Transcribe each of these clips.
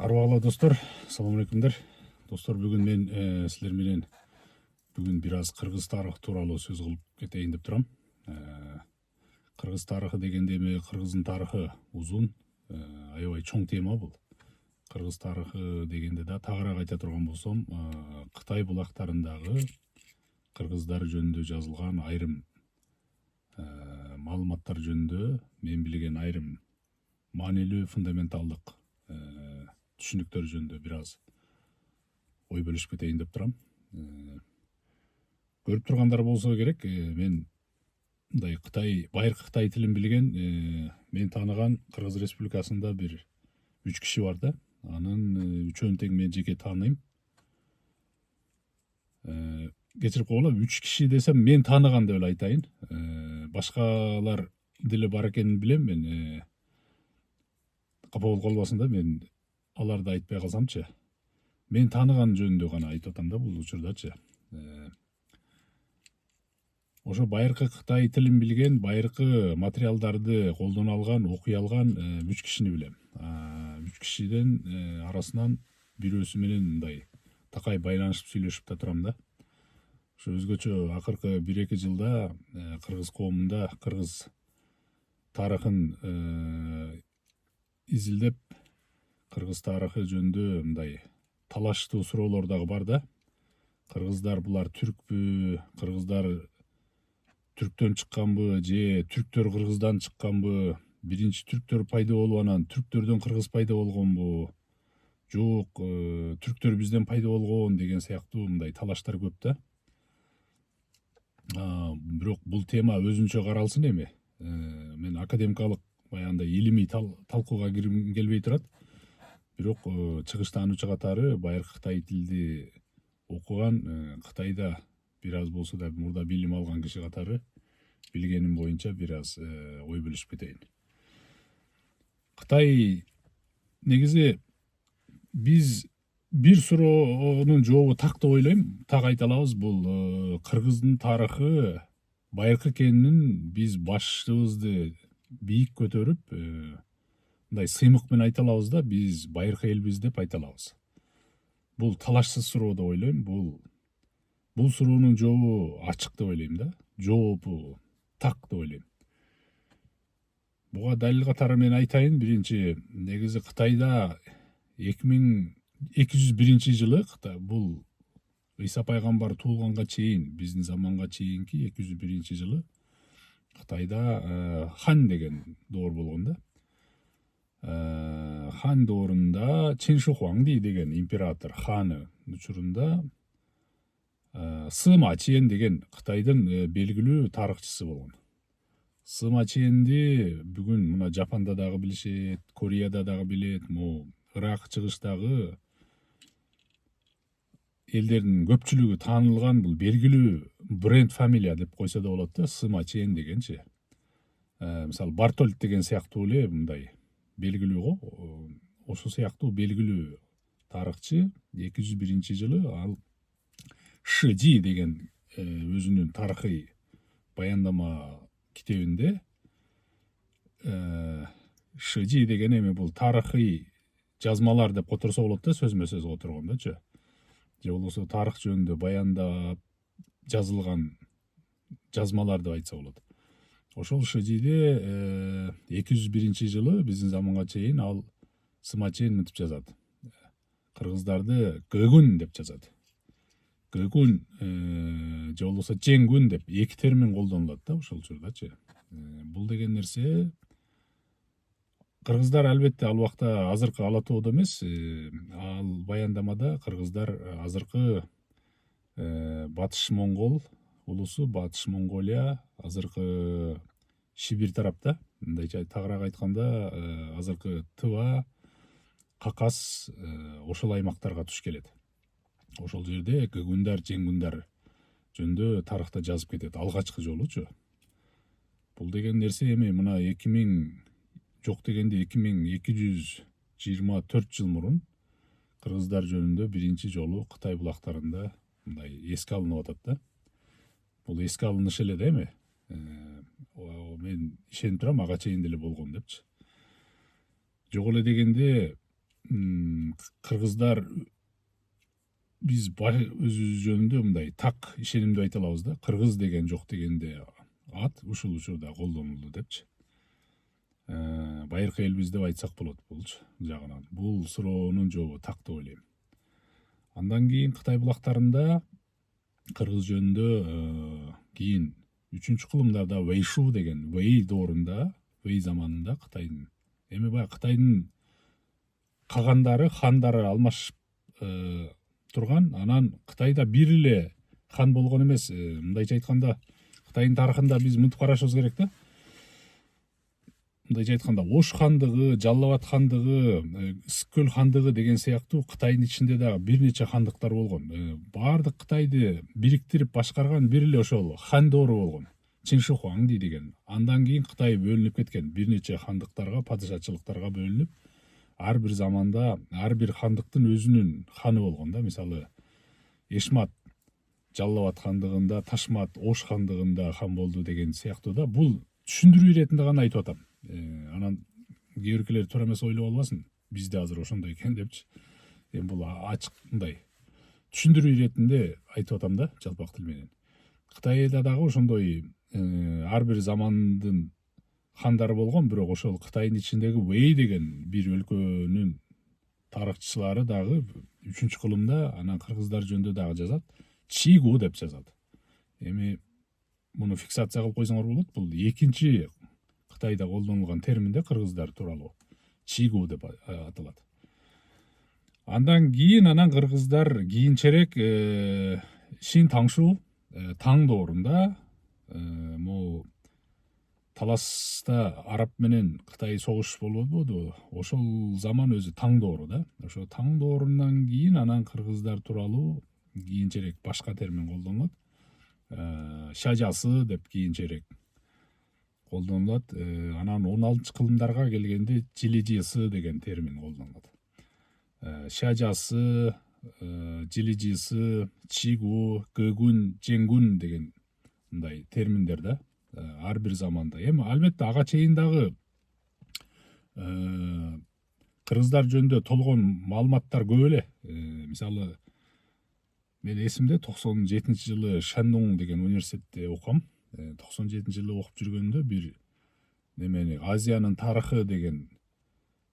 Арбагала достор, салам алейкумдар. Достор, бүгүн мен силер менен бүгүн бир аз кыргыз тарыхы тууралуу сөз кылып кетейин деп турам. Кыргыз тарыхы дегенде эми кыргыздын тарыхы узун, аябай чоң тема бул. Кыргыз тарыхы дегенде да тагыраак айта турган болсом, Кытай булактарындагы кыргыздар жөнүндө жазылган айрым маалыматтар жөнүндө мен билген айрым маанилүү фундаменталдык түшүнүктөр жөнүндө бир аз ой бөлүшүп кетейин деп турам. Көрүп тургандар болсо керек, мен мындай байыркы Кытай тилин билген, мен тааныган Кыргыз Республикасында бир 3 киши бар да. Анын үчөөнү тең мен жеке тааныйм. Кечирип койгула, 3 киши десем мен тааныган деп эле айтайын. Башкалар деле бар экенин билем мен. Капа болуп калбасын да, мен аларды айтпай калсамчы. Мен тааныган жөнүндө гана айтып атам да бул учурдачы. Ошо байыркы Кытай тилин билген, байыркы материалдарды колдоно алган, окуй алган 3 кишини билем. 3 кишиден арасынан бирөөсү менен мындай такай байланышып сүйлөшүп да турам да. Ошо өзгөчө акыркы 1-2 жылда кыргыз коомунда кыргыз тарыхын изилдеп, кыргыз тарыхы жөнүндө мындай талаштуу суроолор дагы бар да. Кыргыздар булар түркпү, кыргыздар түрктөн чыкканбы, же түрктөр кыргыздан чыкканбы, биринчи түрктөр пайда болуп анан түрктөрдөн кыргыз пайда болгонбу, жок, түрктөр бизден пайда болгон деген сыяктуу мындай талаштар көп да. Бирок бул тема өзүнчө каралсын эми. Мен академикалык баягындай илимий талкууга киргим келбей турат. Бирок чыгыштануучу катары байыркы Кытай тилди окуган, Кытайда бир аз болсо да мурда билим алган киши катары билгеним боюнча бир аз ой бөлүшүп кетейин. Кытай негизи биз бир суроонун жообу так деп ойлойм. Так айта алабыз, бул кыргыздын тарыхы байыркы экенин биз башыбызды бийик көтөрүп, мындай сыймык менен айта алабыз да, биз байыркы элбиз деп айта алабыз. Бул талашсыз суроо деп ойлойм. Бул суроонун жообу ачык деп ойлойм да. Жообу так деп ойлойм. Буга далил катары мен айтайын. Биринчи, негизи Кытайда 2201 жылы, бул Ыйса пайгамбар туулганга чейин, биздин заманга чейинки 201 жылы Кытайда хан деген доор болгон да. Хан доорунда Чен Ши Хуаңди деген император ханы учурунда Сыма Чиен деген Кытайдын белгилүү тарыхчысы болгон. Сыма Чиенди бүгүн мына Жапанда дагы билишет, Кореяда дагы билет, Ирак чыгыштагы элдердин көпчүлүгү таанылган бул белгилүү бренд фамилия деп койсо да болот да, Сыма Чиен дегенчи. Мисалы Бартольд деген сыяктуу эле мындай белгилүү го. Ошол сыяктуу белгилүү тарыхчы 201 жылы ал Шижи деген өзүнүн тарыхый баяндама китебинде, Шижи деген эми бул тарыхый жазмалар деп которсо болот да, сөзмө сөз которгондочу. Же болбосо тарых жөнүндө баяндап жазылган жазмалар деп айтса болот. Ошол Шижиде 201 жылы биздин заманга чейин ал Сыма Чиен мынтип жазат. Кыргыздарды Гөгүн деп жазат. Гөгүн же болбосо Жеңгүн деп эки термин колдонулат да ошол учурдачы. Бул деген нерсе кыргыздар албетте ал убакта азыркы Ала тоодо эмес, ал баяндамада кыргыздар азыркы Батыш Моңгол улусу, Батыш Монголия, азыркы Сибирь тарапта, мындайча тагыраак айтканда, азыркы Тыва, Какас, ошол аймактарга туш келет. Ошол жерде Гөгүндар, Жеңгүндар жөнүндө тарыхта жазып кетет, алгачкы жолучу. Бул деген нерсе эми мына 2000 жок дегенде 2224 жыл мурун кыргыздар жөнүндө биринчи жолу Кытай булактарында мындай эске алынып атат да. Бул эске алыныш эле да эми. Мен ишенип турам, ага чейин деле болгон депчи. Жок эле дегенде кыргыздар биз өзүбүз жөнүндө мындай так ишенимдүү айта алабыз да, кыргыз деген жок дегенде ат ушул учурда колдонулду депчи. Байыркы элбиз деп айтсак болот булчу жагынан. Бул суроонун жообу так деп ойлойм. Андан кийин Кытай булактарында кыргыз жөнүндө кийин 3-кылымдарда Вэйшу деген Вэй доорунда, Вэй заманында Кытайдын эми баягы Кытайдын кагандары, хандары алмашып турган. Анан Кытайда бир эле хан болгон эмес. Мындайча айтканда, Кытайдын тарыхында биз мынтип карашыбыз керек да. Мындайча айтканда, Ош хандыгы, Жалал Абад хандыгы, Ысык көл хандыгы деген сыяктуу Кытайдын ичинде дагы бир нече хандыктар болгон. Баардык Кытайды бириктирип башкарган бир эле ошол хан доору болгон. Чинши Хуаңди деген. Андан кийин Кытай бөлүнүп кеткен. Бир нече хандыктарга, падышачылыктарга бөлүнүп, ар бир заманда ар бир хандыктын өзүнүн ханы болгон да. Мисалы, Эшмат Жалал Абад хандыгында, Ташмат Ош хандыгында хан болду деген сыяктуу да. Бул түшүндүрүү иретинде гана айтып атам. Анан кээ биркилер туура эмес ойлоп албасын, бизде азыр ошондой экен депчи. Эми бул ачык мындай түшүндүрүү иретинде айтып атам да, жалпак тил менен. Кытайда дагы ошондой ар бир замандын хандары болгон, бирок ошол Кытайдын ичиндеги Вэй деген бир өлкөнүн тарыхчылары дагы 3-кылымда анан кыргыздар жөнүндө дагы жазат. Чигу деп жазат. Эми муну фиксация кылып койсоңор болот. Бул экинчи Кытайда колдонулган терминде кыргыздар тууралуу Чигу деп аталат. Андан кийин кыргыздар кийинчерээк Шин Таңшу Таң доорунда могу таласта араб менен Кытай согуш болбодубу? Ошол заман өзү Таң доору да. Ошо Таң доорунан кийин анан кыргыздар тууралуу кийинчерээк башка термин колдонулат. Шажасы деп кийинчерээк колдонулат. Анан 16-кылымдарга келгенде Жилижисы деген термин колдонулат. Шажасы, Жилижисы, Чигу, Көгүн, Жеңгүн деген мындай терминдер да. Ар бир заманда. Эми албетте ага чейин дагы кыргыздар жөнүндө толгон маалыматтар көп эле. Мисалы, мен эсимде 97-жылы Шандун деген университетте окугам. 97-жылы окуп жүргөндө бир немени Азиянын тарыхы деген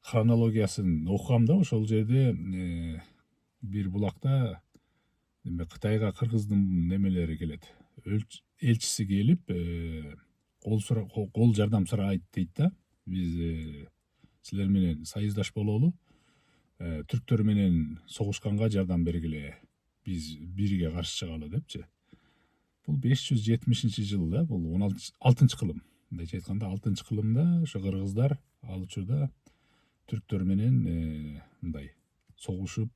хронологиясын окугам да. Ошол жерде бир булакта Кытайга кыргыздын немелери келет. Элчиси келип кол жардам сурайт дейт да. Биз силер менен союздаш бололу, түрктөр менен согушканга жардам бергиле, биз бирге каршы чыгалы депчи. Бул 570-жыл да, бул 16-кылым. Мындайча айтканда 6-кылымда ошо кыргыздар ал учурда түрктөр менен мындай согушуп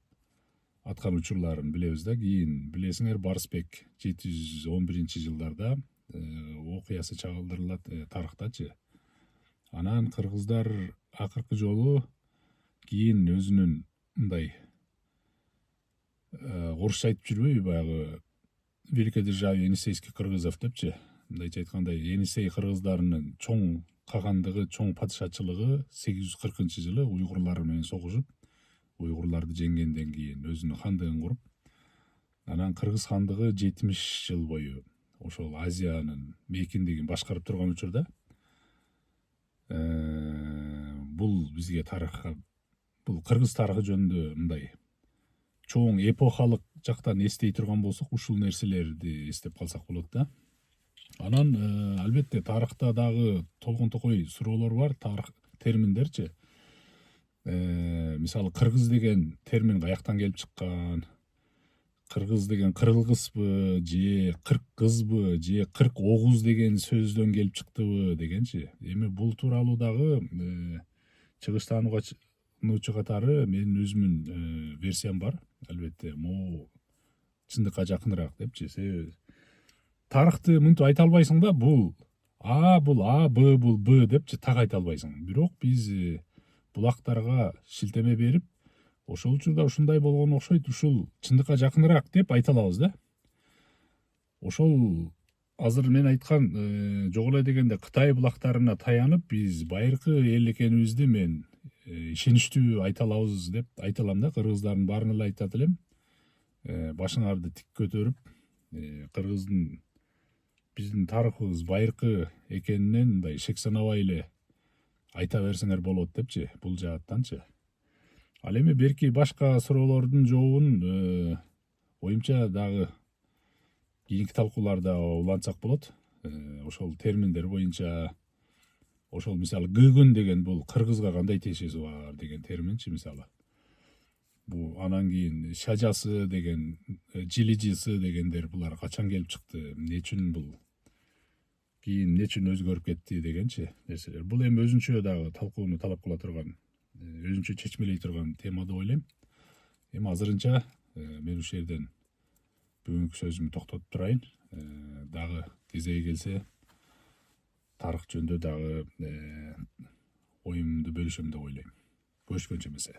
аткан учурларын билебиз да. Кийин билесиңер, Барысбек 711-жылдарда окуясы чагылдырылат тарыхтачы. Анан кыргыздар акыркы жолу кийин өзүнүн мындай орусча айтып жүрбөйбү, баягы Великой державе Енисейский кыргызов депчи. Мындайча айтканда, Енисей кыргыздарынын чоң кагандыгы, чоң падышачылыгы 840-жылы уйгурлар менен согушуп, уйгурларды жеңгенден кийин өзүнүн хандыгын куруп, анан кыргыз хандыгы 70 жыл бою ошол Азиянын мейкиндигин башкарып турган учурда бул бизге тарыхка, бул кыргыз тарыхы жөнүндө мындай чоң эпохалык жактан эстей турган болсок, ушул нерселерди эстеп калсак болот да. Анан албетте тарыхта дагы толгон токой суроолор бар, тарых терминдерчи. Мисалы, кыргыз деген термин каяктан келип чыккан? Кыргыз деген кырылгызбы, же кыркызбы, же 49 деген сөздөн келип чыктыбы дегенчи. Эми бул тууралуу дагы чыгыштануучу катары менин өзүмүн версиям бар. Албетте, могу чындыкка жакыныраак депчи. Себеби тарыхты мынтип айта албайсың да, бул А, Б, бул Б депчи так айта албайсың. Бирок биз булактарга шилтеме берип, ошол учурда ушундай болгон окшойт, ушул чындыкка жакыныраак деп айта алабыз да. Ошол азыр мен айткан жок эле дегенде Кытай булактарына таянып, биз байыркы эл экенибизди мен ишеничтүү айта алабыз деп айта алам да. Кыргыздардын баарына эле айтат элем. Башыңарды тик көтөрүп, кыргыздын биздин тарыхыбыз байыркы экенинен мындай шек санабай эле айта берсеңер болот депчи, бул жааттанчы. Ал эми берки башка суроолордун жообун оюмча дагы кийинки талкууларда улантсак болот. Ошол терминдер боюнча, ошол мисалы гыгын деген бул кыргызга кандай тиешеси бар деген терминчи мисалы. Бул анан кийин шажасы деген, жилижысы дегендер булар качан келип чыкты, эмне үчүн бул кийин эмне үчүн өзгөрүп кетти дегенчи нерселер. Бул эми өзүнчө дагы талкууну талап кыла турган, өзүнчө чечмелей турган тема деп ойлойм. Эми азырынча мен ушул жерден бүгүнкү сөзүмдү токтотуп турайын. Дагы кезеги келсе тарых жөнүндө дагы оюмду бөлүшөм деп ойлойм. Көрүшкөнчө эмесе.